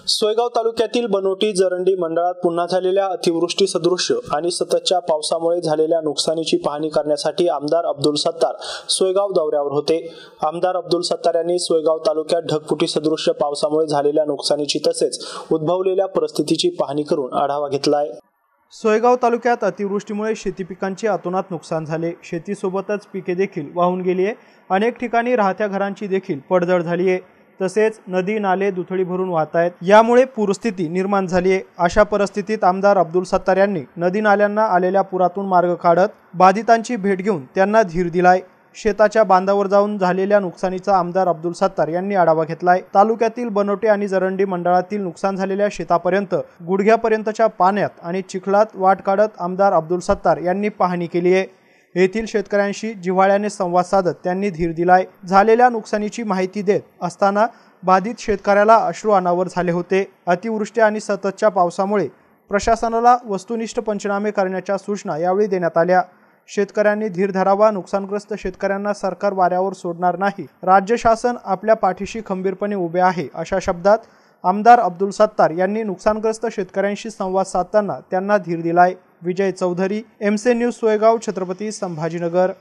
सोयगाव तालुक्यातील बनोटी जरंडी मंडळात पुन्हा झालेल्या अतिवृष्टी सदृश्य आणि सततच्या पावसामुळे झालेल्या नुकसानीची पाहणी करण्यासाठी आमदार अब्दुल सत्तार सोयगाव दौऱ्यावर होते। आमदार अब्दुल सत्तार यांनी सोयगाव तालुक्यात ढगफुटी सदृश्य पावसामुळे झालेल्या नुकसानीची तसेच उद्भवलेल्या परिस्थितीची पाहणी करून आढावा घेतलाय। सोयगाव तालुक्यात अतिवृष्टीमुळे शेती पिकांचे अतोनात नुकसान झाले। शेतीसोबतच पिके देखील वाहून गेली आहे। अनेक ठिकाणी राहत्या घरांची देखील पडझड झाली आहे। तसेच नदी नाले दुथडी भरून वाहत आहेत। यामुळे पूरस्थिती निर्माण झाली आहे। अशा परिस्थितीत आमदार अब्दुल सत्तार यांनी नदी नाल्यांना आलेल्या पुरातून मार्ग काढत बाधितांची भेट घेऊन त्यांना धीर दिलाय। शेताच्या बांधावर जाऊन झालेल्या नुकसानीचा आमदार अब्दुल सत्तार यांनी आढावा घेतलाय। तालुक्यातील बनोटे आणि जरंडी मंडळातील नुकसान झालेल्या शेतापर्यंत गुडघ्यापर्यंतच्या पाण्यात आणि चिखलात वाट काढत आमदार अब्दुल सत्तार यांनी पाहणी केली आहे। येथील शेतकऱ्यांशी जिव्हाळ्याने संवाद साधत त्यांनी धीर दिलाय। झालेल्या नुकसानीची माहिती देत असताना बाधित शेतकऱ्याला अश्रू अनावर झाले होते। अतिवृष्टी आणि सततच्या पावसामुळे प्रशासनाला वस्तुनिष्ठ पंचनामे करण्याच्या सूचना यावेळी देण्यात आल्या। शेतकऱ्यांनी धीर धरावा। नुकसानग्रस्त शेतकऱ्यांना सरकार वाऱ्यावर सोडणार नाही। राज्य शासन आपल्या पाठीशी खंबीरपणे उभे आहे, अशा शब्दात आमदार अब्दुल सत्तार यांनी नुकसानग्रस्त शेतकऱ्यांशी संवाद साधताना त्यांना धीर दिलाय। विजय चौधरी, MC न्यूज सोयगाव, छत्रपती संभाजीनगर।